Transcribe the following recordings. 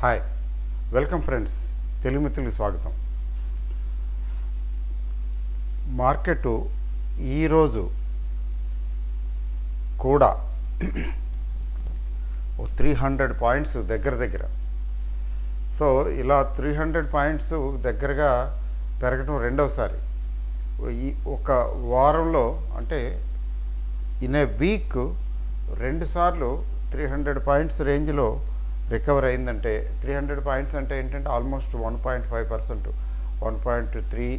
Hi welcome friends, Telugu మిత్రులకు స్వాగతం. Market ఈరోజు కూడా 300 పాయింట్స్ దగ్గర సో ఇలా 300 పాయింట్స్ దగ్గరగా పెరగడం రెండవసారి. ఈ ఒక వారంలో అంటే ఇన్ ఏ వీక్ 2 సార్లు 300 పాయింట్స్ రేంజ్లో రికవర్ అయిందంటే 300 పాయింట్స్ అంటే ఏంటంటే ఆల్మోస్ట్ 1.5%, 1.3,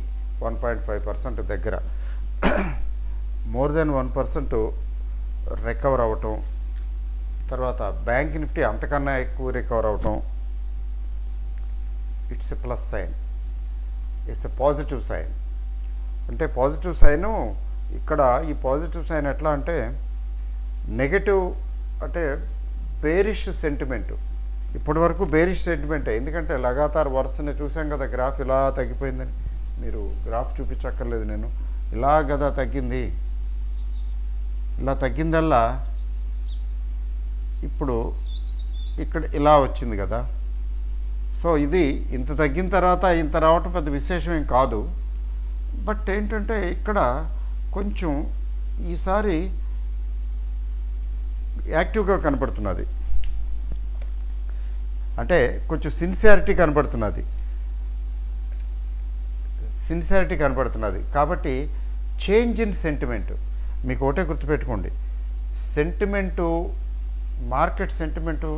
1.5% దగ్గర మోర్ దెన్ 1% రికవర్ అవ్వటం. తర్వాత బ్యాంక్ నిఫ్టీ అంతకన్నా ఎక్కువ రికవర్ అవ్వటం. It's a plus sign, it's a positive sign. అంటే పాజిటివ్ సైను ఇక్కడ ఈ పాజిటివ్ సైన్ ఎట్లా అంటే నెగటివ్ అంటే బేరిష్ సెంటిమెంటు. ఇప్పటి వరకు బేరిష్ సెంటిమెంటే, ఎందుకంటే లగాతార్ వరుసని చూసాం కదా. గ్రాఫ్ ఇలా తగ్గిపోయిందని మీరు గ్రాఫ్ చూపించక్కర్లేదు, నేను ఇలా కదా తగ్గింది. ఇలా తగ్గిందల్లా ఇప్పుడు ఇక్కడ ఇలా వచ్చింది కదా. సో ఇది ఇంత తగ్గిన తర్వాత ఇంత రావటం పెద్ద విశేషం ఏం కాదు. బట్ ఏంటంటే ఇక్కడ కొంచెం ఈసారి యాక్టివ్గా కనపడుతున్నది, అంటే కొంచెం సిన్సియారిటీ కనపడుతున్నది. కాబట్టి చేంజ్ ఇన్ సెంటిమెంట్ మీకు ఒకటే గుర్తుపెట్టుకోండి, సెంటిమెంటు మార్కెట్ సెంటిమెంటు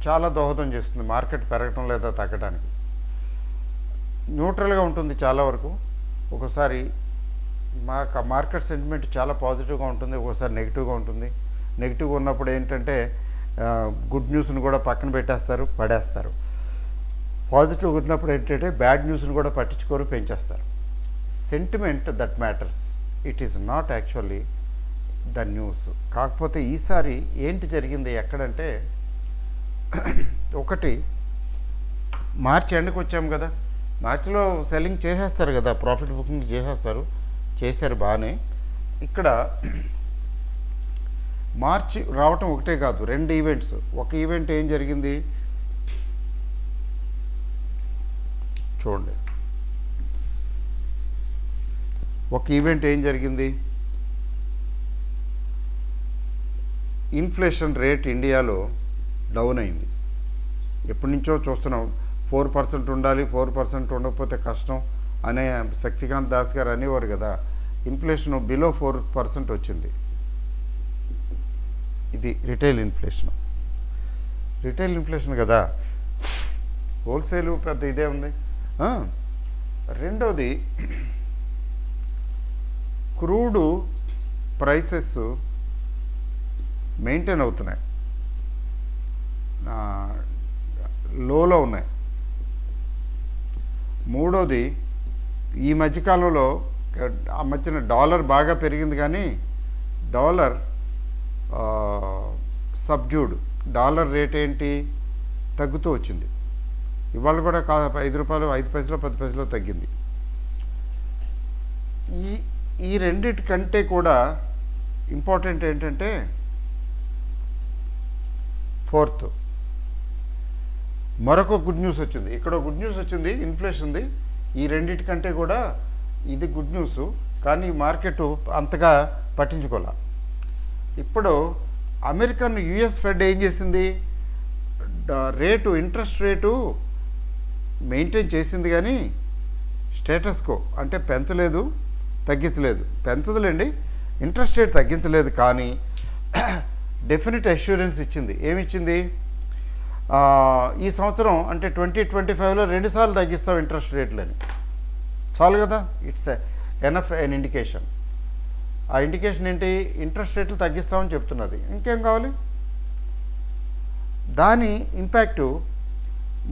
చాలా దోహదం చేస్తుంది మార్కెట్ పెరగటం లేదా తగ్గడానికి. న్యూట్రల్గా ఉంటుంది చాలా వరకు. ఒకసారి మార్కెట్ సెంటిమెంట్ చాలా పాజిటివ్గా ఉంటుంది, ఒకసారి నెగిటివ్గా ఉంటుంది. నెగిటివ్గా ఉన్నప్పుడు ఏంటంటే గుడ్ న్యూస్ని కూడా పక్కన పడేస్తారు. పాజిటివ్గా ఉన్నప్పుడు ఏంటంటే బ్యాడ్ న్యూస్ని కూడా పట్టించుకోరు, పెంచేస్తారు. Sentiment that matters, it is not actually the news. కాకపోతే ఈసారి ఏంటి జరిగింది ఎక్కడంటే, ఒకటి మార్చి ఎండ్కి వచ్చాము కదా. మార్చిలో సెల్లింగ్ చేసేస్తారు కదా, ప్రాఫిట్ బుకింగ్ చేశారు బాగానే. ఇక్కడ మార్చి రావటం ఒకటే కాదు, 2 ఈవెంట్స్. ఒక ఈవెంట్ ఏం జరిగింది చూడండి. ఒక ఈవెంట్ ఏం జరిగింది, ఇన్ఫ్లేషన్ రేట్ ఇండియాలో డౌన్ అయింది. ఎప్పటి నుంచో చూస్తున్నాం, 4% ఉండాలి, 4% ఉండకపోతే కష్టం అనే శక్తికాంత్ దాస్ గారు అనేవారు కదా. ఇన్ఫ్లేషన్ బిలో 4% వచ్చింది. ఇది రిటైల్ ఇన్ఫ్లేషన్ కదా, హోల్సేల్ పెద్ద ఇదే ఉంది. రెండోది క్రూడ్ ప్రైసెస్ మెయింటైన్ అవుతున్నాయి, లోలో ఉన్నాయి. మూడోది ఈ మధ్యకాలంలో ఆ మధ్యన డాలర్ బాగా పెరిగింది, కానీ డాలర్ సబ్డ్యూడ్. డాలర్ రేట్ ఏంటి తగ్గుతూ వచ్చింది. ఇవాళ కూడా 5 రూపాయలు 5 పైసలు 10 పైసలు తగ్గింది. ఈ రెండిటికంటే కూడా ఇంపార్టెంట్ ఏంటంటే ఫోర్త్ మరొక గుడ్ న్యూస్ వచ్చింది. ఇక్కడ గుడ్ న్యూస్ వచ్చింది, ఇన్ఫ్లేషన్ది. ఈ రెండిటికంటే కూడా ఇది గుడ్ న్యూస్, కానీ మార్కెట్ అంతగా పట్టించుకోలే. ఇప్పుడు అమెరికన్ యుఎస్ ఫెడ్ ఏం చేసింది, ఇంట్రెస్ట్ రేటు మెయింటైన్ చేసింది, కానీ స్టేటస్ కో అంటే పెంచలేదు, తగ్గించలేదు. పెంచదులేండి, ఇంట్రెస్ట్ రేట్ తగ్గించలేదు, కానీ డెఫినెట్ అష్యూరెన్స్ ఇచ్చింది. ఏమిచ్చింది, ఈ సంవత్సరం అంటే 2025లో 2 సార్లు తగ్గిస్తాం ఇంట్రెస్ట్ రేట్లని. చాలు కదా, ఇట్స్ ఎనఫ్ ఎన్ ఇండికేషన్. ఆ ఇండికేషన్ ఏంటి, ఇంట్రెస్ట్ రేట్లు తగ్గిస్తామని చెప్తున్నది. ఇంకేం కావాలి. దాని ఇంపాక్టు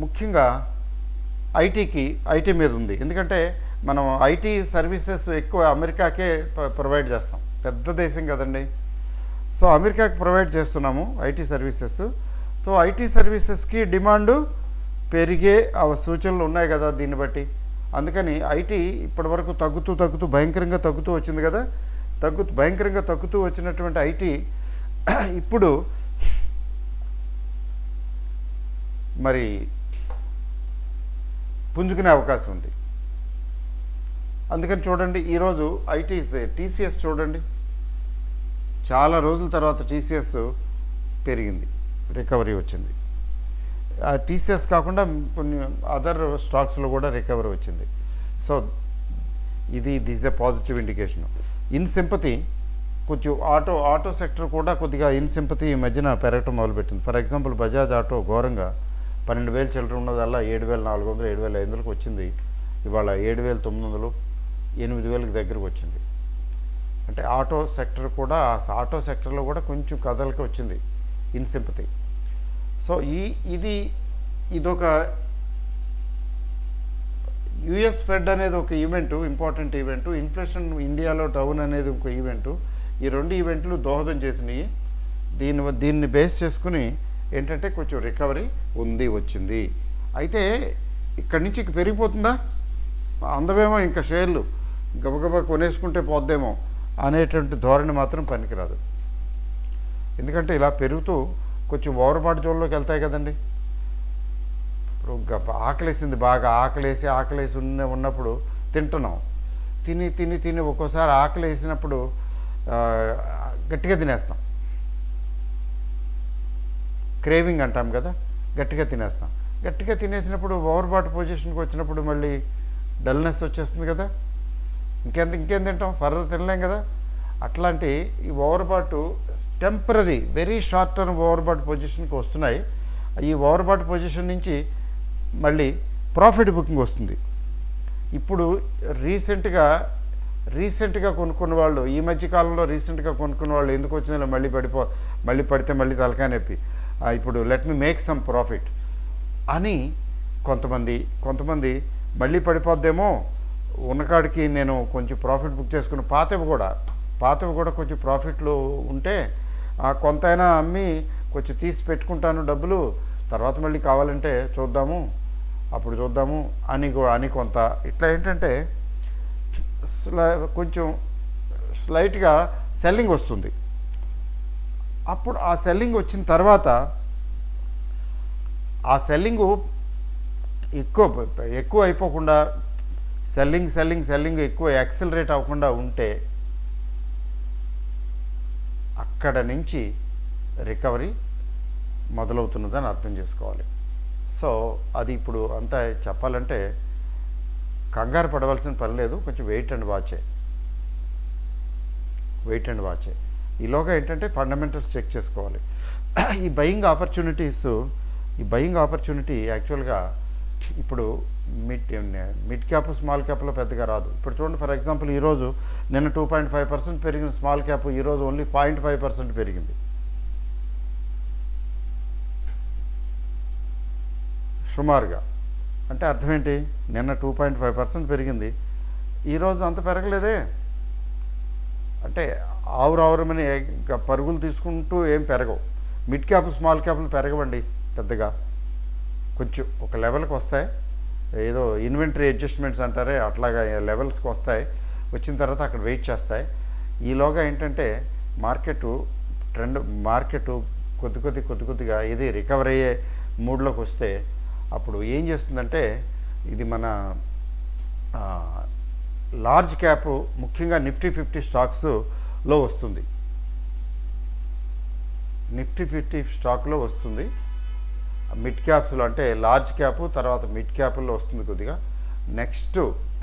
ముఖ్యంగా ఐటీ మీద ఉంది. ఎందుకంటే మనం ఐటీ సర్వీసెస్ ఎక్కువ అమెరికాకే ప్రొవైడ్ చేస్తాం, పెద్ద దేశం కదండి. సో అమెరికాకి ప్రొవైడ్ చేస్తున్నాము ఐటీ సర్వీసెస్. సో ఐటీ సర్వీసెస్కి డిమాండు పెరిగే సూచనలు ఉన్నాయి కదా దీన్ని బట్టి. అందుకని ఐటీ ఇప్పటి వరకు తగ్గుతూ భయంకరంగా తగ్గుతూ వచ్చింది కదా. భయంకరంగా తగ్గుతూ వచ్చినటువంటి ఐటీ ఇప్పుడు మరి పుంజుకునే అవకాశం ఉంది. అందుకని చూడండి ఈరోజు టీసీఎస్ చూడండి, చాలా రోజుల తర్వాత టీసీఎస్ పెరిగింది, రికవరీ వచ్చింది. ఆ టీసీఎస్ కాకుండా కొన్ని అదర్ స్టాక్స్లో కూడా రికవరీ వచ్చింది. So this A positive indication. In sympathy కొంచెం ఆటో సెక్టర్ కూడా కొద్దిగా ఇన్ సింపతి ఈ మధ్యన పెరగటం మొదలుపెట్టింది. ఫర్ ఎగ్జాంపుల్ బజాజ్ ఆటో ఘోరంగా 12,000 చిల్లర ఉన్నదల్లా 7,400 7,500కి వచ్చింది. ఇవాళ 7,900 8,000కి దగ్గరకు వచ్చింది. అంటే ఆటో సెక్టర్లో కూడా కొంచెం కదలిక వచ్చింది ఇన్ సింపతి. సో ఇదొక యుఎస్ ఫెడ్ అనేది ఒక ఈవెంటు, ఇంపార్టెంట్ ఈవెంటు. ఇన్ఫ్లేషన్ ఇండియాలో డౌన్ అనేది ఒక ఈవెంటు. ఈ 2 ఈవెంట్లు దోహదం చేసినాయి. దీన్ని బేస్ చేసుకుని ఏంటంటే కొంచెం రికవరీ వచ్చింది. అయితే ఇక్కడి నుంచి పెరిగిపోతుందా, అందమేమో ఇంకా షేర్లు గబగబా కొనేసుకుంటే పోద్దేమో అనేటువంటి ధోరణి మాత్రం పనికిరాదు. ఎందుకంటే ఇలా పెరుగుతూ కొంచెం ఓవర్బాటు జోన్లోకి వెళ్తాయి కదండి. ఇప్పుడు ఆకలేసింది, బాగా ఆకలేసి ఉన్నప్పుడు తింటున్నాం. తిని ఒక్కోసారి ఆకలి వేసినప్పుడు గట్టిగా తినేస్తాం. క్రేవింగ్ అంటాం కదా, గట్టిగా తినేస్తాం. గట్టిగా తినేసినప్పుడు ఓవర్బాటు పొజిషన్కి వచ్చినప్పుడు మళ్ళీ డల్నెస్ వచ్చేస్తుంది కదా, ఇంకేం తింటాం, ఫర్దర్ తినలేం కదా. అట్లాంటి ఈ ఓవర్బాటు టెంపరీ, వెరీ షార్ట్ టర్మ్ ఓవర్బాటు పొజిషన్కి వస్తున్నాయి. ఈ ఓవర్బాటు పొజిషన్ నుంచి మళ్ళీ ప్రాఫిట్ బుకింగ్ వస్తుంది. ఇప్పుడు రీసెంట్గా కొనుక్కున్న వాళ్ళు, ఈ మధ్యకాలంలో రీసెంట్గా కొనుక్కున్న వాళ్ళు ఎందుకు వచ్చిందో మళ్ళీ పడితే మళ్ళీ తలకాయ నొప్పి, ఇప్పుడు let me make some profit అని కొంతమంది మళ్ళీ పడిపోద్దేమో, ఉన్నకాడికి నేను కొంచెం ప్రాఫిట్ బుక్ చేసుకుని పాతవి కూడా కొంచెం ప్రాఫిట్లు ఉంటే కొంతైనా అమ్మి కొంచెం తీసి పెట్టుకుంటాను డబ్బులు, తర్వాత మళ్ళీ కావాలంటే అప్పుడు చూద్దాము అని కొంత ఇట్లా ఏంటంటే కొంచెం స్లైట్గా సెల్లింగ్ వస్తుంది. అప్పుడు ఆ సెల్లింగ్ వచ్చిన తర్వాత ఆ సెల్లింగు ఎక్కువ అయిపోకుండా, సెల్లింగ్ ఎక్కువ యాక్సిలరేట్ అవ్వకుండా ఉంటే అక్కడ నుంచి రికవరీ మొదలవుతున్నదని అర్థం చేసుకోవాలి. సో అది ఇప్పుడు అంతా చెప్పాలంటే కంగారు పడవలసిన పని లేదు, కొంచెం వెయిట్ అండ్ వాచే. ఈలోగా ఏంటంటే ఫండమెంటల్స్ చెక్ చేసుకోవాలి. ఈ బయింగ్ ఆపర్చునిటీ యాక్చువల్గా ఇప్పుడు మిడ్ క్యాప్ స్మాల్ క్యాప్లో పెద్దగా రాదు. ఇప్పుడు చూడండి, ఫర్ ఎగ్జాంపుల్ ఈరోజు నిన్న 2.5% పెరిగిన స్మాల్ క్యాప్ ఈరోజు ఓన్లీ 0.5% పెరిగింది. సుమారుగా అంటే అర్థం ఏంటి, నిన్న 2.5% పెరిగింది, ఈరోజు అంత పెరగలేదే. అంటే ఆవురమని పరుగులు తీసుకుంటూ ఏం పెరగవు. మిడ్ క్యాప్ స్మాల్ క్యాప్లు పెరగవండి పెద్దగా, కొంచెం ఒక లెవెల్కి వస్తాయి. ఏదో ఇన్వెంటరీ అడ్జస్ట్మెంట్స్ అంటారే అట్లాగా లెవెల్స్కి వస్తాయి. వచ్చిన తర్వాత అక్కడ వెయిట్ చేస్తాయి. ఈలోగా ఏంటంటే మార్కెట్ కొద్దిగా ఇది రికవర్ అయ్యే మూడ్లోకి వస్తే అప్పుడు ఏం చేస్తుందంటే, ఇది మన లార్జ్ క్యాప్ ముఖ్యంగా నిఫ్టీ 50 స్టాక్స్లో వస్తుంది. నిఫ్టీ 50 స్టాక్లో వస్తుంది. మిడ్ క్యాప్స్లో అంటే లార్జ్ క్యాప్ తర్వాత మిడ్ క్యాప్లో వస్తుంది కొద్దిగా. నెక్స్ట్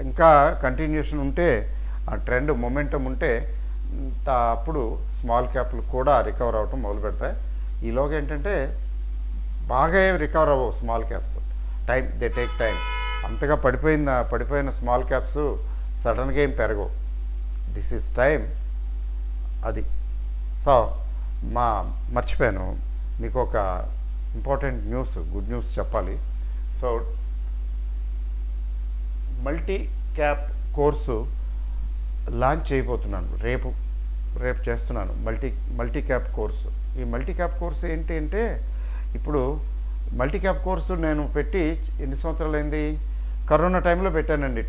ఇంకా కంటిన్యూషన్ ఉంటే, ఆ ట్రెండ్ మొమెంటం ఉంటే అప్పుడు స్మాల్ క్యాప్లు కూడా రికవర్ అవ్వటం మొదలు పెడతాయి. ఈలోగా ఏంటంటే బాగా ఏం రికవర్ అవ్వవు small caps, they take time. అంతగా పడిపోయిన స్మాల్ క్యాప్స్ సడన్గా ఏం పెరగవు. దిస్ ఈజ్ టైం అది. సో మర్చిపోయాను మీకు ఒక ఇంపార్టెంట్ గుడ్ న్యూస్ చెప్పాలి. So multi cap course launch చేయబోతున్నాను, రేపు చేస్తున్నాను మల్టీ క్యాప్ కోర్సు. ఈ మల్టీ క్యాప్ కోర్సు ఏంటి అంటే, ఇప్పుడు మల్టీ క్యాప్ కోర్సు నేను పెట్టి ఎన్ని సంవత్సరాలు అయింది, కరోనా టైంలో పెట్టానండి.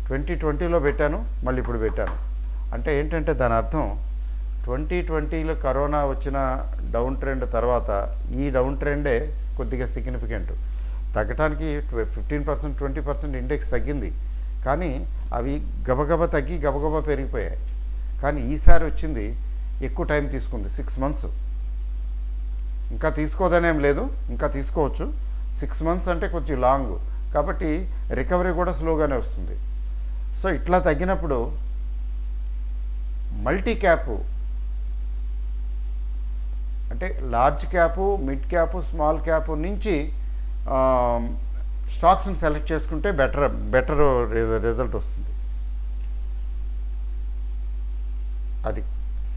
2020లో పెట్టాను, మళ్ళీ ఇప్పుడు పెట్టాను. అంటే ఏంటంటే దాని అర్థం 2020లో కరోనా వచ్చిన డౌన్ ట్రెండ్ తర్వాత ఈ డౌన్ ట్రెండే కొద్దిగా సిగ్నిఫికెంట్. తగ్గటానికి 15% 20% ఇండెక్స్ తగ్గింది, కానీ అవి గబగబా తగ్గి గబగబా పెరిగిపోయాయి. కానీ ఈసారి వచ్చింది ఎక్కువ టైం తీసుకుంది, 6 months. ఇంకా తీసుకోదనేం లేదు, ఇంకా తీసుకోవచ్చు. 6 months అంటే కొంచెం లాంగ్, కాబట్టి రికవరీ కూడా స్లోగానే వస్తుంది. సో ఇట్లా తగ్గినప్పుడు మల్టీ క్యాప్ అంటే large cap, mid cap, small cap నుంచి స్టాక్స్ని సెలెక్ట్ చేసుకుంటే బెటర్ రిజల్ట్ వస్తుంది. అది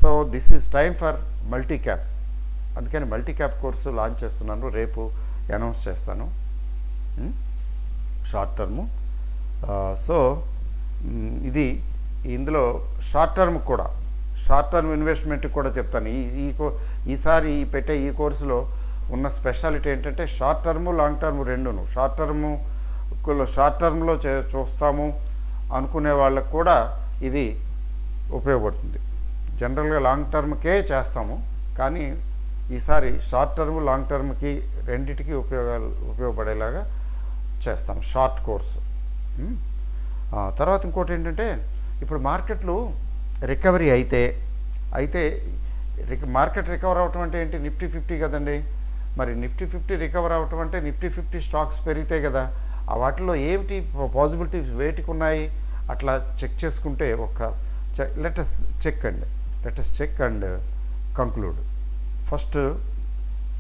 so this is time for multi cap. అందుకని మల్టీ క్యాప్ కోర్సు లాంచ్ చేస్తున్నాను, రేపు అనౌన్స్ చేస్తాను. Short term. సో ఇది ఇందులో షార్ట్ టర్మ్ ఇన్వెస్ట్మెంట్ కూడా చెప్తాను. ఈసారి పెట్టే ఈ కోర్సులో ఉన్న స్పెషాలిటీ ఏంటంటే షార్ట్ టర్ము, లాంగ్ టర్ము రెండును. షార్ట్ టర్మ్లో చూస్తాము అనుకునే వాళ్ళకు కూడా ఇది ఉపయోగపడుతుంది. జనరల్గా లాంగ్ టర్మ్కే చేస్తాము, కానీ ఈసారి షార్ట్ టర్మ్, లాంగ్ టర్మ్కి రెండింటికి ఉపయోగపడేలాగా చేస్తాం షార్ట్ కోర్సు. తర్వాత ఇంకోటి ఏంటంటే, ఇప్పుడు మార్కెట్లు రికవరీ అయితే మార్కెట్ రికవర్ అవటం అంటే ఏంటి? నిఫ్టీ 50 కదండి. మరి నిఫ్టీ 50 రికవర్ అవటం అంటే నిఫ్టీ 50 స్టాక్స్ పెరిగితాయి కదా. ఆ వాటిలో ఏమిటి పాజిబిలిటీస్ వేటికి ఉన్నాయి అట్లా చెక్ చేసుకుంటే let us check and conclude. First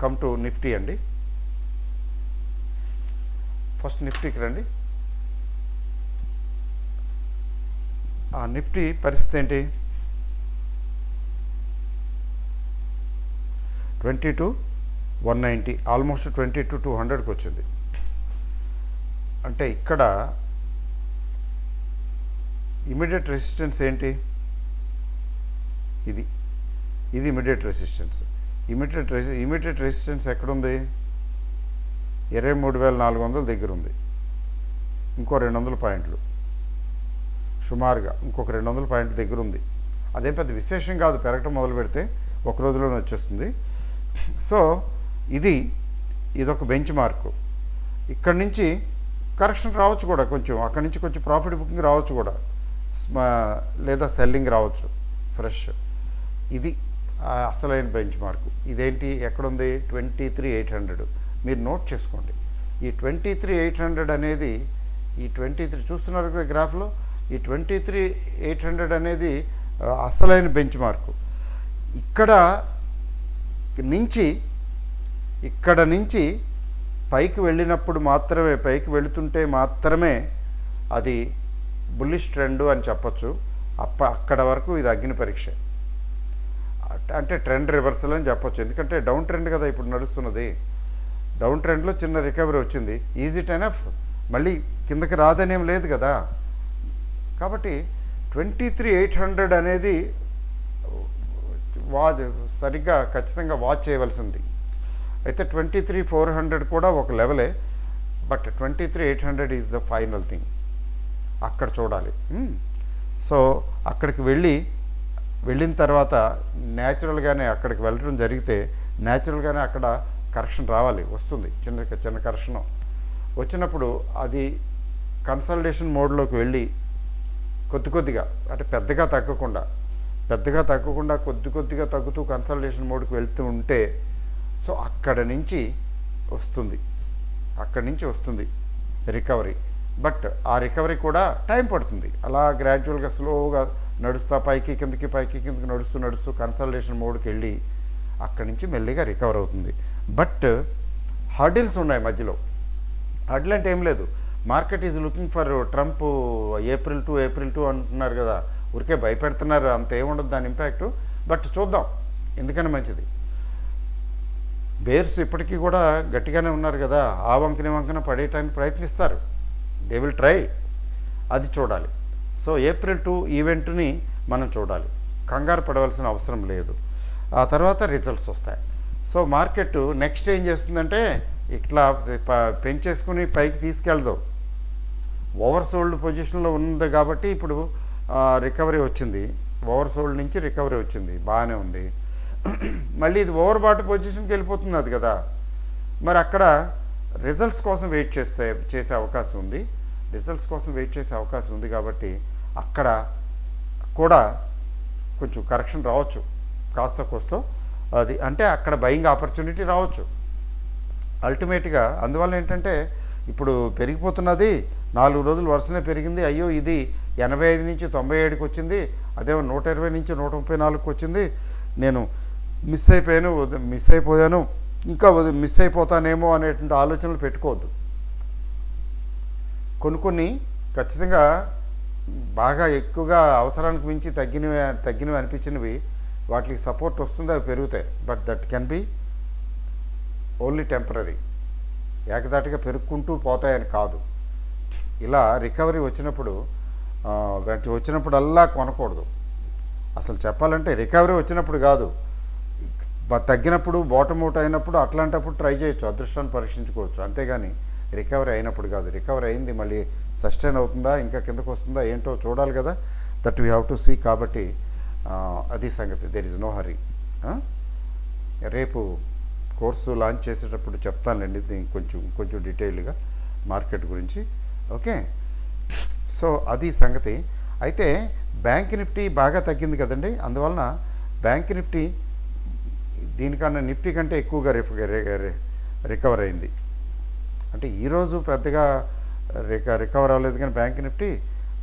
come to Nifty అండి. ఫస్ట్ నిఫ్టీకి రండి. ఆ నిఫ్టీ పరిస్థితి ఏంటి? 22,190, ఆల్మోస్ట్ 22,200కి వచ్చింది. అంటే ఇక్కడ ఇమీడియట్ రెసిస్టెన్స్ ఏంటి? ఇది ఇమీడియట్ రెసిస్టెన్స్. ఇమీడియట్ రెసిస్టెన్స్ ఎక్కడుంది? 23,400 దగ్గర ఉంది. ఇంకో 200 పాయింట్లు సుమారుగా, ఇంకొక 200 పాయింట్ల దగ్గర ఉంది. అదేం పెద్ద విశేషం కాదు, పెరగటం మొదలు పెడితే ఒక రోజులోనే వచ్చేస్తుంది. సో ఇదొక బెంచ్ మార్కు. ఇక్కడి నుంచి కరెక్షన్ రావచ్చు కూడా, కొంచెం అక్కడి నుంచి కొంచెం ప్రాఫిట్ బుకింగ్ రావచ్చు కూడా, లేదా సెల్లింగ్ రావచ్చు ఫ్రెష్. ఇది అసలైన బెంచ్ మార్కు. ఇదేంటి, ఎక్కడుంది? 23,800. మీరు నోట్ చేసుకోండి. ఈ 23,800 అనేది, ఈ 23 చూస్తున్నారు కదా గ్రాఫ్లో, ఈ 23,800 అనేది అసలైన బెంచ్ మార్కు. ఇక్కడ నుంచి పైకి వెళ్ళినప్పుడు మాత్రమే, పైకి వెళుతుంటే మాత్రమే అది బుల్లిష్ ట్రెండ్ అని చెప్పచ్చు. అక్కడ వరకు ఇది అగ్ని పరీక్ష, అంటే ట్రెండ్ రివర్సల్ అని చెప్పొచ్చు. ఎందుకంటే డౌన్ ట్రెండ్ కదా ఇప్పుడు నడుస్తున్నది. డౌన్ ట్రెండ్లో చిన్న రికవరీ వచ్చింది, ఈజ్ ఇట్ ఎనఫ్? మళ్ళీ కిందకి రాదనేం లేదు కదా. కాబట్టి 23,800 అనేది సరిగ్గా ఖచ్చితంగా వాచ్ చేయవలసింది. అయితే 23,400 కూడా ఒక లెవెలే, but 23,800 is the final thing. అక్కడ చూడాలి. సో అక్కడికి వెళ్ళిన తర్వాత న్యాచురల్గానే అక్కడికి వెళ్ళడం జరిగితే న్యాచురల్గానే అక్కడ కరెక్షన్ రావాలి, వస్తుంది. చిన్న కరెక్షన్ వచ్చినప్పుడు అది కన్సల్టేషన్ మోడ్లోకి వెళ్ళి కొద్దిగా, అంటే పెద్దగా తగ్గకుండా కొద్దిగా తగ్గుతూ కన్సల్టేషన్ మోడ్కి వెళ్తూ ఉంటే, సో అక్కడి నుంచి వస్తుంది రికవరీ. బట్ ఆ రికవరీ కూడా టైం పడుతుంది. అలా గ్రాడ్యువల్గా స్లోగా నడుస్తా పైకి కిందకి నడుస్తూ కన్సల్టేషన్ మోడ్కి వెళ్ళి అక్కడి నుంచి మెల్లిగా రికవర్ అవుతుంది. బట్ హర్డిల్స్ ఉన్నాయి మధ్యలో. హర్డిల్ అంటే ఏం లేదు, market is looking for Trump April 2 అంటున్నారు కదా, ఊరికే భయపెడుతున్నారు, అంత ఏముండదు దాని ఇంపాక్టు. బట్ చూద్దాం, ఎందుకని మంచిది. బేర్స్ ఇప్పటికీ కూడా గట్టిగానే ఉన్నారు కదా, ఆ వంకన పడేయటానికి ప్రయత్నిస్తారు. దే విల్ ట్రై, అది చూడాలి. సో ఏప్రిల్ 2 ఈవెంట్ని మనం చూడాలి, కంగారు పడవలసిన అవసరం లేదు. ఆ తర్వాత రిజల్ట్స్ వస్తాయి. సో మార్కెట్ నెక్స్ట్ ఏం చేస్తుందంటే, ఇట్లా పెంచేసుకుని పైకి తీసుకెళ్దాం. ఓవర్ సోల్డ్ పొజిషన్లో ఉంది కాబట్టి ఇప్పుడు రికవరీ వచ్చింది, ఓవర్ సోల్డ్ నుంచి రికవరీ వచ్చింది, బాగానే ఉంది. మళ్ళీ ఇది ఓవర్ బాట్ పొజిషన్కి వెళ్ళిపోతుంది అది కదా. మరి అక్కడ రిజల్ట్స్ కోసం చేసే అవకాశం ఉంది. రిజల్ట్స్ కోసం వెయిట్ చేసే అవకాశం ఉంది కాబట్టి అక్కడ కూడా కొంచెం కరెక్షన్ రావచ్చు కాస్త కోస్తో. అది అంటే అక్కడ బయింగ్ ఆపర్చునిటీ రావచ్చు అల్టిమేట్గా. అందువల్ల ఏంటంటే ఇప్పుడు పెరిగిపోతున్నది, 4 రోజులు వరుసనే పెరిగింది, అయ్యో ఇది 85 నుంచి 97కి వచ్చింది, అదేమో 120 నుంచి 134కి వచ్చింది, నేను మిస్ అయిపోయాను, ఇంకా మిస్ అయిపోతానేమో అనేటువంటి ఆలోచనలు పెట్టుకోవద్దు. కొన్ని ఖచ్చితంగా బాగా ఎక్కువగా అవసరానికి మించి తగ్గినవి అనిపించినవి, వాటికి సపోర్ట్ వస్తుంది, అవి పెరుగుతాయి. But that can be only temporary. ఏకదాటిగా పెరుక్కుంటూ పోతాయని కాదు. ఇలా రికవరీ వచ్చినప్పుడల్లా కొనకూడదు. అసలు చెప్పాలంటే రికవరీ వచ్చినప్పుడు కాదు, తగ్గినప్పుడు బాటమ్ అవుట్ అయినప్పుడు అట్లాంటప్పుడు ట్రై చేయొచ్చు, అదృష్టాన్ని పరీక్షించుకోవచ్చు. అంతేగాని రికవరీ అయినప్పుడు కాదు. రికవరీ అయింది, మళ్ళీ సస్టైన్ అవుతుందా, ఇంకా కిందకు వస్తుందా ఏంటో చూడాలి కదా, that we have to see. కాబట్టి అది సంగతి. There is no hurry. రేపు కోర్సు లాంచ్ చేసేటప్పుడు చెప్తానులేండి కొంచెం డీటెయిల్గా మార్కెట్ గురించి. ఓకే, సో అది సంగతి. అయితే బ్యాంక్ నిఫ్టీ బాగా తగ్గింది కదండి, అందువలన బ్యాంక్ నిఫ్టీ దీనికన్నా నిఫ్టీ కంటే ఎక్కువగా రికవర్ అయింది. అంటే ఈరోజు పెద్దగా రికవర్ అవ్వలేదు కానీ బ్యాంక్ నిఫ్టీ,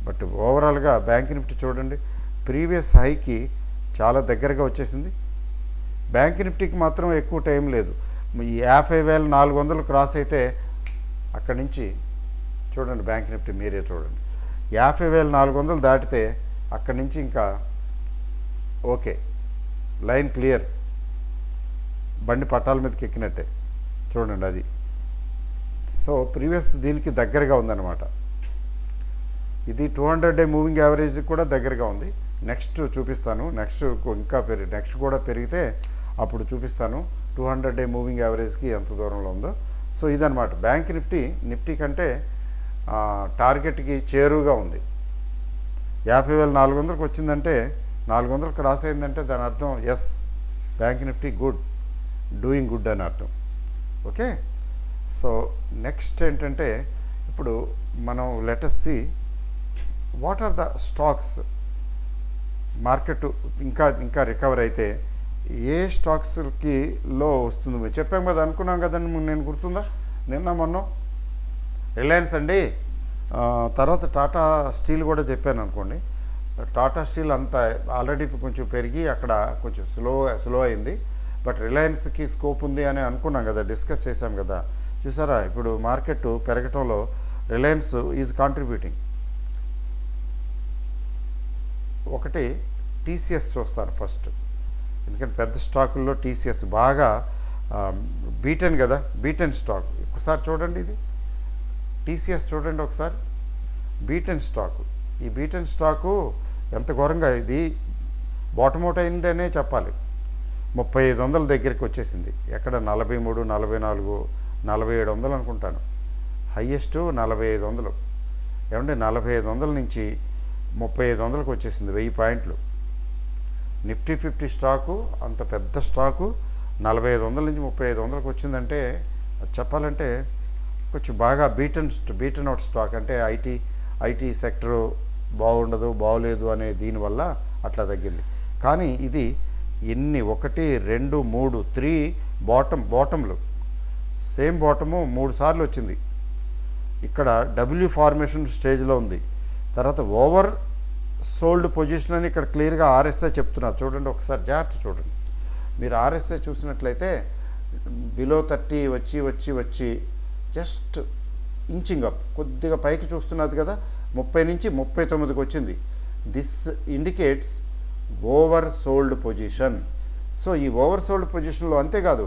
బట్ ఓవరాల్గా బ్యాంక్ నిఫ్టీ చూడండి ప్రీవియస్ హైకి చాలా దగ్గరగా వచ్చేసింది. బ్యాంక్ నిఫ్టీకి మాత్రం ఎక్కువ టైం లేదు. 50,400 క్రాస్ అయితే అక్కడి నుంచి చూడండి, బ్యాంక్ నిఫ్టీ మీరే చూడండి, 50,400 దాటితే అక్కడి నుంచి ఇంకా ఓకే, లైన్ క్లియర్, బండి పట్టాల మీదకి ఎక్కినట్టే చూడండి అది. సో ప్రీవియస్ దీనికి దగ్గరగా ఉందన్నమాట. ఇది 200-డే మూవింగ్ యావరేజ్ కూడా దగ్గరగా ఉంది. నెక్స్ట్ చూపిస్తాను, నెక్స్ట్ కూడా పెరిగితే అప్పుడు చూపిస్తాను 200-డే మూవింగ్ యావరేజ్కి ఎంత దూరంలో ఉందో. సో ఇదన్నమాట బ్యాంక్ నిఫ్టీ కంటే టార్గెట్కి చేరువుగా ఉంది. 50,400కి వచ్చిందంటే 400 క్రాస్ అయిందంటే దాని అర్థం yes, bank Nifty doing good అని అర్థం. ఓకే, సో నెక్స్ట్ ఏంటంటే ఇప్పుడు మనం let us see what are the stocks. Market ఇంకా రికవర్ అయితే ఏ స్టాక్స్కి లో వస్తుంది చెప్పాం కదా, అనుకున్నాం కదండి, నేను గుర్తుందా నిన్న మొన్న రిలయన్స్ అండి, తర్వాత టాటా స్టీల్ కూడా చెప్పాను అనుకోండి. టాటా స్టీల్ అంతా ఆల్రెడీ కొంచెం పెరిగి అక్కడ కొంచెం స్లో అయింది, బట్ రిలయన్స్కి స్కోప్ ఉంది అని అనుకున్నాం కదా, డిస్కస్ చేశాం కదా. చూసారా ఇప్పుడు మార్కెట్ పెరగటంలో రిలయన్స్ ఈజ్ కాంట్రిబ్యూటింగ్. ఒకటి టీసీఎస్ చూస్తాను ఫస్ట్, ఎందుకంటే పెద్ద స్టాకుల్లో టీసీఎస్ బాగా బీటెన్ కదా, బీటెన్ స్టాక్. ఒకసారి చూడండి, ఇది టీసీఎస్ చూడండి ఒకసారి, బీటెన్ స్టాకు. ఈ బీటెన్ స్టాకు ఎంత ఘోరంగా ఇది బాటమ్ అవుట్ అయిందనే చెప్పాలి. 3500 దగ్గరికి వచ్చేసింది. ఎక్కడ 43, 44, 4700 అనుకుంటాను, హయ్యెస్ట్ 4500. ఏమంటే 4500 నుంచి 3500కి వచ్చేసింది, 1000 పాయింట్లు. నిఫ్టీ 50 స్టాకు అంత పెద్ద స్టాకు 4500 నుంచి 3500కి వచ్చిందంటే చెప్పాలంటే కొంచెం బాగా బీటన్ అవుట్ స్టాక్. అంటే ఐటీ సెక్టరు బాగోలేదు అనే దీనివల్ల అట్లా తగ్గింది. కానీ ఇది ఎన్ని 1, 2, 3, 3 బాటంలు, సేమ్ బాటము 3 సార్లు వచ్చింది. ఇక్కడ డబ్ల్యూ ఫార్మేషన్ స్టేజ్లో ఉంది. తర్వాత ఓవర్ సోల్డ్ పొజిషన్ అని ఇక్కడ క్లియర్గా ఆర్ఎస్ఐ చెప్తున్నారు. చూడండి ఒకసారి జాగ్రత్త చూడండి. మీరు ఆర్ఎస్ఐ చూసినట్లయితే బిలో 30 వచ్చి జస్ట్ ఇంచింగ్ అప్, కొద్దిగా పైకి చూస్తున్నది కదా, 30 నుంచి 39కి వచ్చింది. This indicates over sold position. So ఈ ఓవర్ సోల్డ్ పొజిషన్లో అంతేకాదు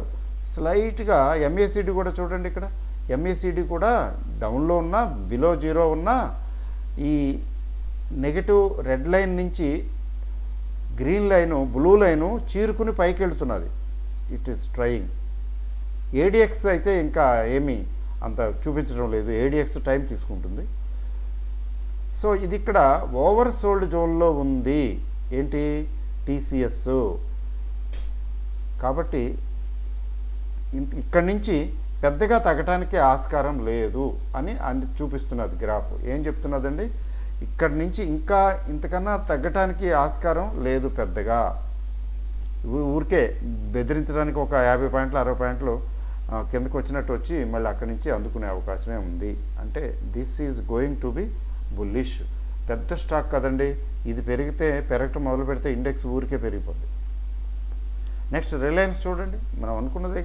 స్లైట్గా ఎంఏసిడి కూడా చూడండి, ఇక్కడ ఎంఏసిడి కూడా డౌన్లో ఉన్నా, బిలో 0 ఉన్నా, ఈ నెగటివ్ రెడ్ లైన్ నుంచి గ్రీన్ లైను, బ్లూ లైను చీరుకుని పైకి వెళుతున్నది. It is trying. ఏడిఎక్స్ అయితే ఇంకా ఏమీ అంత చూపించడం లేదు, ఏడిఎక్స్ టైం తీసుకుంటుంది. సో ఇది ఇక్కడ ఓవర్ సోల్డ్ జోన్లో ఉంది. ఏంటి? టీసీఎస్. కాబట్టి ఇక్కడి నుంచి పెద్దగా తగ్గటానికి ఆస్కారం లేదు అని చూపిస్తున్నది గ్రాఫ్. ఏం చెప్తున్నదండి, ఇక్కడి నుంచి ఇంకా ఇంతకన్నా తగ్గటానికి ఆస్కారం లేదు పెద్దగా. ఊరికే బెదిరించడానికి ఒక 50 పాయింట్లు 60 పాయింట్లు కిందకు వచ్చినట్టు వచ్చి మళ్ళీ అక్కడి నుంచి అందుకునే అవకాశమే ఉంది. అంటే this is going to be bullish. పెద్ద స్టాక్ కదండి, ఇది పెరగటం మొదలు పెడితే ఇండెక్స్ ఊరికే పెరిగిపోతుంది. నెక్స్ట్ రిలయన్స్ చూడండి, మనం అనుకున్నదే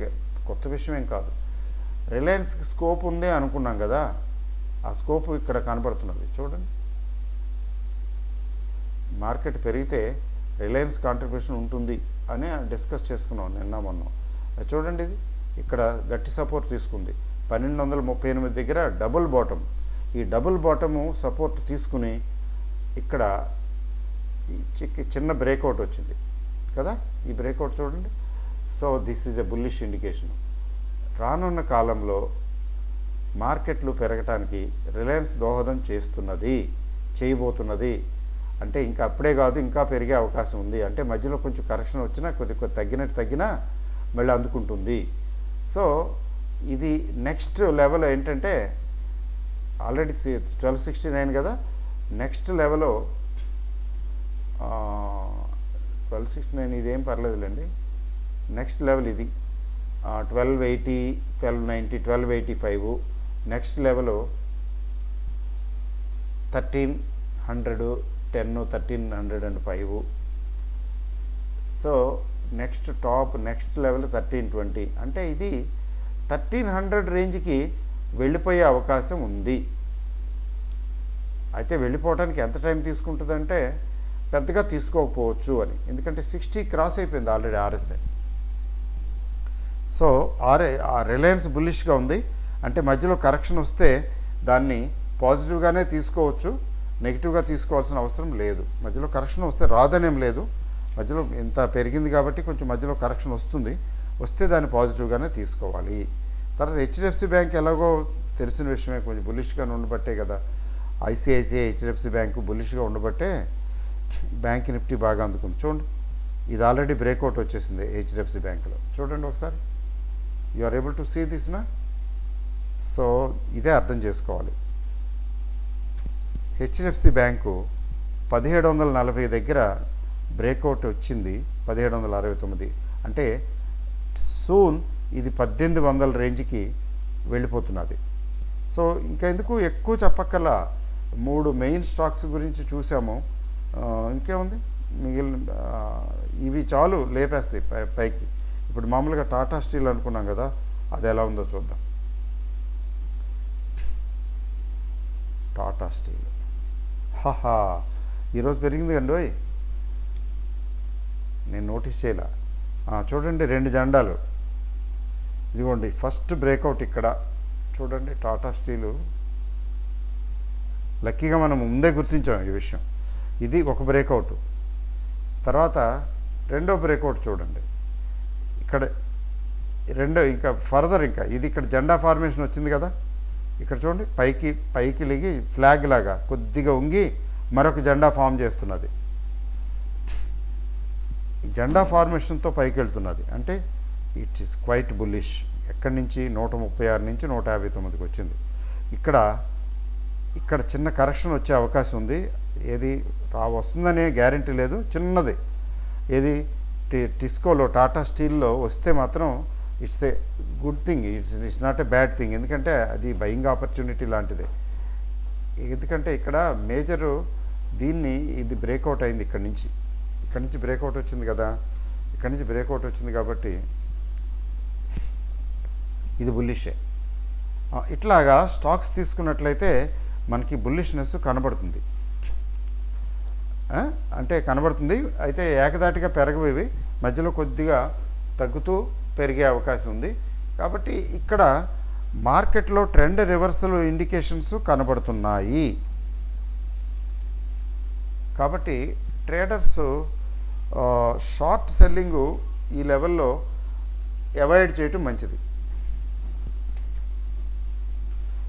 కొత్త విషయం ఏం కాదు. రిలయన్స్కి స్కోప్ ఉంది అనుకున్నాం కదా, ఆ స్కోప్ ఇక్కడ కనబడుతున్నది చూడండి. మార్కెట్ పెరిగితే రిలయన్స్ కాంట్రిబ్యూషన్ ఉంటుంది అని డిస్కస్ చేసుకున్నాం నిన్న మొన్న. చూడండి, ఇది ఇక్కడ గట్టి సపోర్ట్ తీసుకుంది 1238 దగ్గర డబుల్ బాటమ్. ఈ డబుల్ బాటము సపోర్ట్ తీసుకుని ఇక్కడ చిన్న బ్రేక్అవుట్ వచ్చింది కదా, ఈ బ్రేక్అవుట్ చూడండి. So this is a bullish indication. రానున్న కాలంలో మార్కెట్లు పెరగటానికి రిలయన్స్ దోహదం చేయబోతున్నది. అంటే ఇంకా అప్పుడే కాదు, ఇంకా పెరిగే అవకాశం ఉంది. అంటే మధ్యలో కొంచెం కరెక్షన్ వచ్చినా కొద్దిగా తగ్గినా మళ్ళీ అందుకుంటుంది. సో ఇది నెక్స్ట్ లెవెల్ ఏంటంటే ఆల్రెడీ 1269 కదా, నెక్స్ట్ లెవెల్ 1269 ఇదేం పర్లేదులేండి. నెక్స్ట్ లెవెల్ ఇది 1280, 1290, 1285. Next level 1310, 1305. So next level 1320. అంటే ఇది 1300 రేంజ్కి వెళ్ళిపోయే అవకాశం ఉంది. అయితే వెళ్ళిపోవడానికి ఎంత టైం తీసుకుంటుందంటే పెద్దగా తీసుకోకపోవచ్చు అని, ఎందుకంటే 60 క్రాస్ అయిపోయింది ఆల్రెడీ RSI. సో రిలయన్స్ బుల్లిష్గా ఉంది. అంటే మధ్యలో కరెక్షన్ వస్తే దాన్ని పాజిటివ్గానే తీసుకోవచ్చు, నెగిటివ్గా తీసుకోవాల్సిన అవసరం లేదు. మధ్యలో కరెక్షన్ వస్తే రాదనేం లేదు, మధ్యలో ఇంత పెరిగింది కాబట్టి కొంచెం మధ్యలో కరెక్షన్ వస్తే దాన్ని పాజిటివ్గానే తీసుకోవాలి. తర్వాత HDFC బ్యాంక్ ఎలాగో తెలిసిన విషయమే, కొంచెం బుల్లిష్గా ఉండబట్టే కదా, ICICI HDFC బ్యాంకు బుల్లిష్గా ఉండబట్టే బ్యాంక్ నిఫ్టీ బాగా అందుకుంది. చూడండి, ఇది ఆల్రెడీ బ్రేక్అవుట్ వచ్చేసింది HDFC బ్యాంకులో. చూడండి ఒకసారి, you are able to see this నా. సో ఇదే అర్థం చేసుకోవాలి. HDFC బ్యాంకు 1740 దగ్గర బ్రేక్అవుట్ వచ్చింది, 1769. అంటే సూన్ ఇది 1800 రేంజ్కి వెళ్ళిపోతున్నది. సో ఇంకా ఎందుకు ఎక్కువ చెప్పక్కల 3 మెయిన్ స్టాక్స్ గురించి చూసాము. ఇంకేముంది, మిగిలిన ఇవి చాలు లేపేస్తాయి పైకి. ఇప్పుడు మామూలుగా టాటా స్టీల్ అనుకున్నాం కదా, అది ఎలా ఉందో చూద్దాం. టాటా స్టీల్ ఈరోజు పెరిగింది కండి, నేను నోటీస్ చేయలే. చూడండి 2 జెండాలు, ఇదిగోండి ఫస్ట్ బ్రేక్అవుట్ ఇక్కడ చూడండి. టాటా స్టీలు లక్కీగా మనం ముందే గుర్తించాం ఈ విషయం. ఇది ఒక బ్రేక్అవుట్, తర్వాత రెండో బ్రేక్అవుట్ చూడండి ఇక్కడ, ఇంకా ఫర్దర్ ఇంకా ఇది ఇక్కడ జెండా ఫార్మేషన్ వచ్చింది కదా, ఇక్కడ చూడండి పైకి లిగి ఫ్లాగ్ లాగా కొద్దిగా ఉంగి మరొక జెండా ఫామ్ చేస్తున్నది. ఈ జెండా ఫార్మేషన్తో పైకి వెళ్తున్నది. అంటే ఇట్ ఈస్ క్వైట్ బుల్లిష్. ఎక్కడి నుంచి 136 నుంచి 159కి వచ్చింది. ఇక్కడ చిన్న కరెక్షన్ వచ్చే అవకాశం ఉంది. ఏది వస్తుందనే గ్యారంటీ లేదు, చిన్నది. ఏది టిస్కోలో టాటా స్టీల్లో వస్తే మాత్రం it's a good thing, it's not a bad thing. ఎందుకంటే అది బయింగ్ ఆపర్చునిటీ లాంటిదే. ఎందుకంటే ఇక్కడ మేజరు ఇది బ్రేక్అవుట్ అయింది. ఇక్కడి నుంచి బ్రేక్అవుట్ వచ్చింది కదా, ఇక్కడి నుంచి బ్రేక్అవుట్ వచ్చింది కాబట్టి ఇది బుల్లిషే. ఇట్లాగా స్టాక్స్ తీసుకున్నట్లయితే మనకి బుల్లిష్నెస్ కనబడుతుంది. అంటే కనబడుతుంది. అయితే ఏకదాటిగా పెరగవేవి, మధ్యలో కొద్దిగా తగ్గుతూ పెరిగే అవకాశం ఉంది. కాబట్టి ఇక్కడ మార్కెట్లో ట్రెండ్ రివర్సల్ ఇండికేషన్స్ కనబడుతున్నాయి. కాబట్టి ట్రేడర్స్ షార్ట్ సెల్లింగ్ ఈ లెవెల్లో అవాయిడ్ చేయటం మంచిది.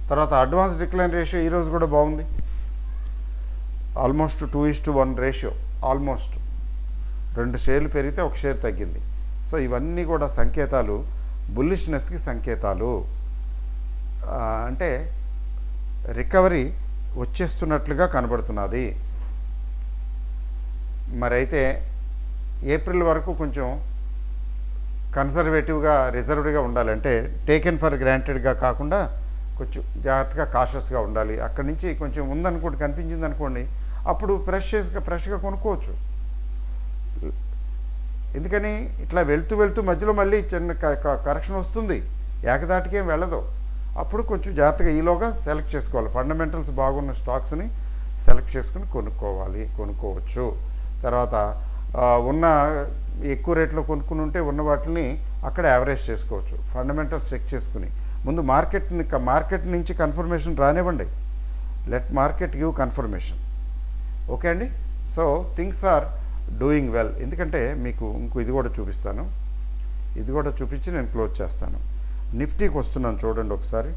తర్వాత అడ్వాన్స్ డిక్లైన్ రేషియో ఈరోజు కూడా బాగుంది, ఆల్మోస్ట్ 2:1 రేషియో. ఆల్మోస్ట్ 2 షేర్లు పెరిగితే 1 షేర్ తగ్గింది. సో ఇవన్నీ కూడా సంకేతాలు బుల్లిష్నెస్కి సంకేతాలు. అంటే రికవరీ వచ్చేస్తున్నట్లుగా కనబడుతున్నది. మరైతే ఏప్రిల్ వరకు కొంచెం కన్సర్వేటివ్గా రిజర్వ్డ్గా ఉండాలి. అంటే టేకెన్ ఫర్ గ్రాంటెడ్గా కాకుండా కొంచెం జాగ్రత్తగా కాషస్గా ఉండాలి. అక్కడి నుంచి కొంచెం ఉందనుకోండి, కనిపించింది అనుకోండి, అప్పుడు ఫ్రెష్గా కొనుక్కోవచ్చు. ఎందుకని ఇట్లా వెళ్తూ మధ్యలో మళ్ళీ చిన్న కరెక్షన్ వస్తుంది, ఏకదాటికేం వెళ్ళదు. అప్పుడు కొంచెం జాగ్రత్తగా ఈలోగా సెలెక్ట్ చేసుకోవాలి. ఫండమెంటల్స్ బాగున్న స్టాక్స్ని సెలెక్ట్ చేసుకుని కొనుక్కోవచ్చు. తర్వాత ఉన్న ఎక్కువ రేట్లో కొనుక్కుని ఉంటే ఉన్న వాటిని అక్కడ యావరేజ్ చేసుకోవచ్చు. ఫండమెంటల్స్ చెక్ చేసుకుని ముందు మార్కెట్ నుంచి కన్ఫర్మేషన్ రానివ్వండి. Let market give confirmation. Okay అండి. So things are doing well. ఎందుకంటే మీకు ఇది కూడా చూపిస్తాను. ఇది కూడా చూపించి నేను క్లోజ్ చేస్తాను. నిఫ్టీకి వస్తున్నాను చూడండి ఒకసారి.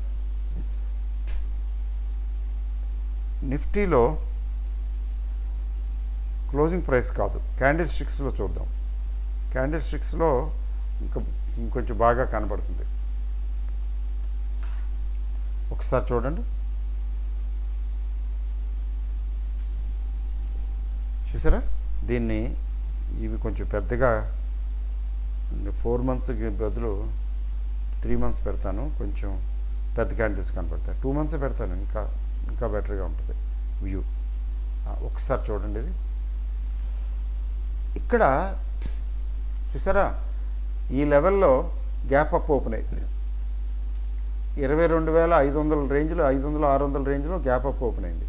నిఫ్టీలో క్లోజింగ్ ప్రైస్ కాదు, క్యాండిల్ స్టిక్స్లో చూద్దాం. క్యాండిల్ స్టిక్స్లో ఇంకొంచెం బాగా కనబడుతుంది. ఒకసారి చూడండి. చూసారా? దీన్ని ఇవి కొంచెం పెద్దగా 4 మంత్స్కి బదులు 3 మంత్స్ పెడతాను. కొంచెం పెద్ద క్యాండిల్స్ కనపడతాయి. 2 మంత్సే పెడతాను, ఇంకా బెటర్గా ఉంటుంది వ్యూ. ఒకసారి చూడండి. ఇది ఇక్కడ చూసారా? ఈ లెవెల్లో గ్యాప్ అప్ ఓపెన్ అయింది. 22,500 రేంజ్లో, 500-600 రేంజ్లో గ్యాప్ అప్ ఓపెన్ అయింది.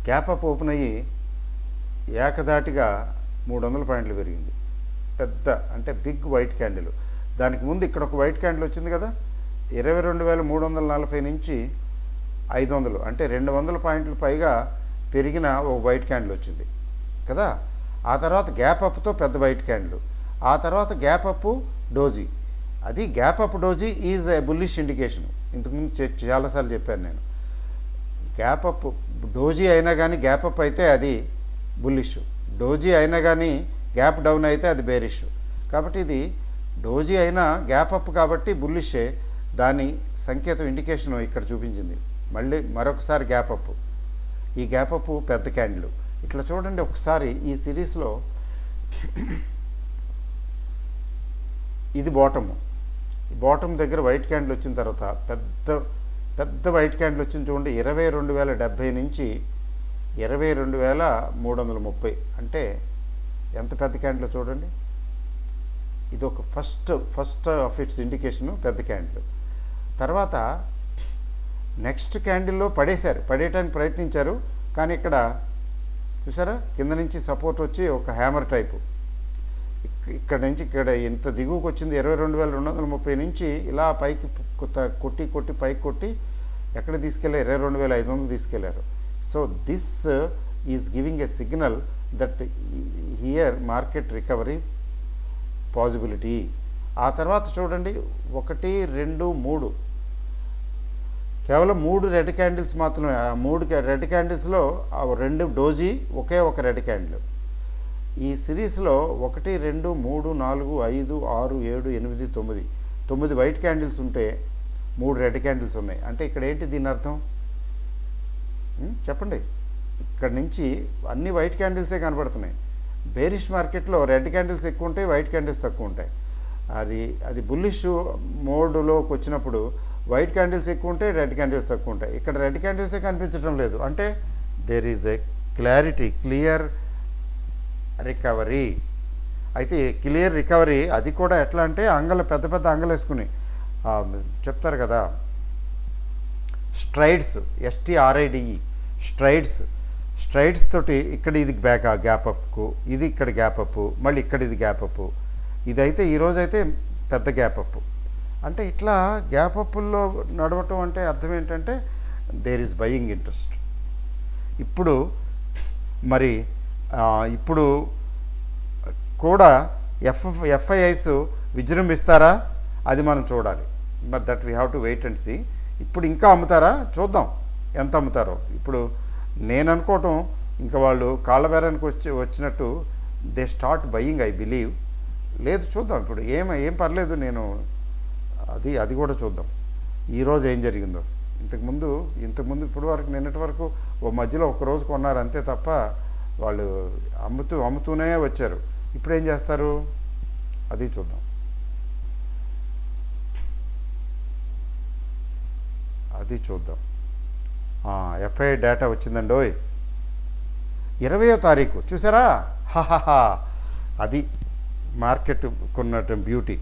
గ్యాప్ అప్ ఓపెన్ అయ్యి ఏకదాటిగా 300 పాయింట్లు పెరిగింది. పెద్ద అంటే బిగ్ వైట్ క్యాండిల్. దానికి ముందు ఇక్కడ ఒక వైట్ క్యాండిల్ వచ్చింది కదా, 22,340 నుంచి 500 అంటే 200 పాయింట్లు పైగా పెరిగిన ఒక వైట్ క్యాండిల్ వచ్చింది కదా. ఆ తర్వాత గ్యాప్ అప్తో పెద్ద వైట్ క్యాండిల్. ఆ తర్వాత గ్యాప్ అప్ డోజీ. అది gap up doji is a bullish indication. ఇంతకుముందు చాలాసార్లు చెప్పాను నేను. గ్యాప్ అప్ డోజీ అయినా కానీ గ్యాప్ అప్ అయితే అది బుల్లిష్, డోజీ అయినా కానీ గ్యాప్ డౌన్ అయితే అది బేరిష్. కాబట్టి ఇది డోజీ అయినా గ్యాప్ అప్ కాబట్టి బుల్లిషే. దాని సంకేతం ఇండికేషన్ ఇక్కడ చూపించింది. మళ్ళీ మరొకసారి గ్యాప్ అప్. ఈ గ్యాప్ అప్ పెద్ద క్యాండిల్. ఇట్లా చూడండి ఒకసారి ఈ సిరీస్లో. ఇది బాటమ్ దగ్గర వైట్ క్యాండిల్ వచ్చిన తర్వాత పెద్ద వైట్ క్యాండిల్ వచ్చింది చూడండి. 22,070 నుంచి 22,330 అంటే ఎంత పెద్ద క్యాండిల్ చూడండి. ఇది ఒక ఫస్ట్ ఆఫ్ ఇట్స్ ఇండికేషను, పెద్ద క్యాండిల్. తర్వాత నెక్స్ట్ క్యాండిల్లో పడేయటానికి ప్రయత్నించారు. కానీ ఇక్కడ చూసారా, కింద నుంచి సపోర్ట్ వచ్చి ఒక హ్యామర్ టైపు ఇక్కడ నుంచి ఇక్కడ ఎంత దిగువకు వచ్చింది. 22,230 నుంచి ఇలా పైకి కొట్టి పైకి కొట్టి ఎక్కడ తీసుకెళ్ళారు? 22,500 తీసుకెళ్లారు. So this is giving a signal that here market recovery possibility. ఆ తర్వాత చూడండి 1, 2, 3 కేవలం 3 రెడ్ క్యాండిల్స్ మాత్రమే. ఆ 3 రెడ్ క్యాండిల్స్లో 2 డోజీ, ఒకే ఒక రెడ్ క్యాండిల్. ఈ సిరీస్లో 1, 2, 3, 4, 5, 6, 7, 8, 9 వైట్ క్యాండిల్స్ ఉంటే 3 రెడ్ క్యాండిల్స్ ఉన్నాయి. అంటే ఇక్కడ ఏంటి దీని అర్థం చెప్పండి? ఇక్కడ నుంచి అన్ని వైట్ క్యాండిల్సే కనబడుతున్నాయి. బేరిష్ మార్కెట్లో రెడ్ క్యాండిల్స్ ఎక్కువ ఉంటాయి, వైట్ క్యాండిల్స్ తక్కువ ఉంటాయి. అది బుల్లిష్ మోడ్లోకి వచ్చినప్పుడు వైట్ క్యాండిల్స్ ఎక్కువ ఉంటాయి, రెడ్ క్యాండిల్స్ తక్కువ ఉంటాయి. ఇక్కడ రెడ్ క్యాండిల్సే కనిపించడం లేదు. అంటే there is a clear recovery. అయితే క్లియర్ రికవరీ అది కూడా ఎట్లా అంటే పెద్ద అంగలు వేసుకుని చెప్తారు కదా, స్ట్రైడ్స్, STRIDE స్ట్రైడ్స్ తోటి ఇక్కడ ఇది గ్యాప్ అప్కు, ఇది ఇక్కడ గ్యాప్ అప్, మళ్ళీ ఇక్కడ ఇది గ్యాప్ అప్. ఇదైతే ఈరోజైతే పెద్ద గ్యాప్ అప్. అంటే ఇట్లా గ్యాప్ అప్పుల్లో నడవటం అంటే అర్థం ఏంటంటే దేర్ ఈజ్ బయింగ్ ఇంట్రెస్ట్. ఇప్పుడు కూడా FIIs విజృంభిస్తారా అది మనం చూడాలి. But that we have to wait and see. ఇప్పుడు ఇంకా అమ్ముతారా చూద్దాం, ఎంత అమ్ముతారో. ఇప్పుడు నేను అనుకోవటం ఇంకా వాళ్ళు కాళ్ళబేరానికి వచ్చినట్టు they start buying. I believe లేదు చూద్దాం ఇప్పుడు ఏం పర్లేదు నేను అది కూడా చూద్దాం ఈరోజు ఏం జరిగిందో. ఇంతకుముందు ఇప్పటి వరకు నిన్నటి వరకు మధ్యలో ఒక్కరోజు కొన్నారు అంతే తప్ప వాళ్ళు అమ్ముతూనే వచ్చారు. ఇప్పుడు ఏం చేస్తారు అది చూద్దాం. ఎఫ్ఐ డేటా వచ్చిందండి. 20వ తారీఖు చూసారా? అది మార్కెట్ కొన్నట్టు బ్యూటీ.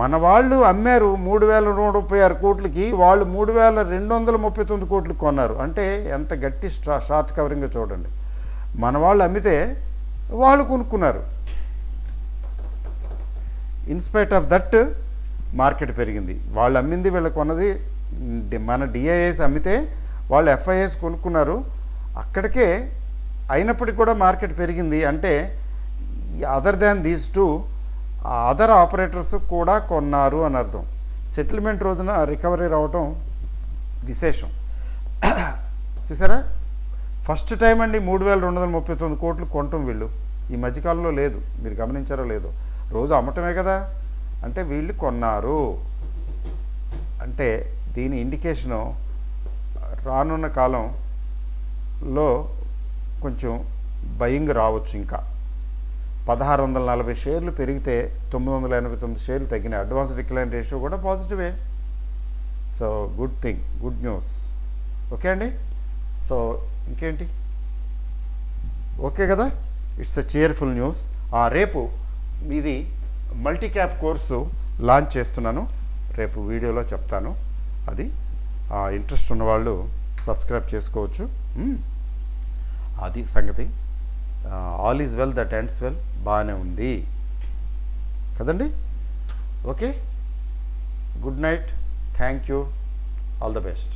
మన వాళ్ళు అమ్మారు 3,136 కోట్లకి, వాళ్ళు 3,239 కోట్లకి కొన్నారు. అంటే ఎంత గట్టి షార్ట్ కవరింగ్ చూడండి. మన వాళ్ళు అమ్మితే వాళ్ళు కొనుక్కున్నారు. ఇన్స్పైట్ ఆఫ్ దట్ మార్కెట్ పెరిగింది. వాళ్ళు అమ్మింది వీళ్ళు కొన్నది. మన డిఐఎస్ అమ్మితే వాళ్ళు ఎఫ్ఐఎస్ కొనుక్కున్నారు. అక్కడికే అయినప్పటికీ కూడా మార్కెట్ పెరిగింది. అంటే other than these two other operators కూడా కొన్నారు అని అర్థం. సెటిల్మెంట్ రోజున రికవరీ రావటం విశేషం. చూసారా? ఫస్ట్ టైం అండి 3,239 కోట్లు కొనటం వీళ్ళు. ఈ మధ్యకాలంలో లేదు. మీరు గమనించారో లేదో? రోజు అమ్మటమే కదా. అంటే వీళ్ళు కొన్నారు అంటే దీని ఇండికేషను రానున్న కాలంలో కొంచెం బయింగ్ రావచ్చు. ఇంకా 1,640 షేర్లు పెరిగితే 989 షేర్లు తగ్గినాయి. అడ్వాన్స్ డిక్లైన్ రేషియో కూడా పాజిటివే. So good thing, good news. Okay అండి. సో ఇంకేంటి? ఓకే కదా? It's a cheerful news. రేపు ఇది మల్టీ క్యాప్ కోర్సు లాంచ్ చేస్తున్నాను. రేపు వీడియోలో చెప్తాను. అది ఇంట్రెస్ట్ ఉన్నవాళ్ళు సబ్స్క్రైబ్ చేసుకోవచ్చు. అది సంగతి. All is well that ends well. బాగానే ఉంది కదండి. Okay, good night, thank you, all the best.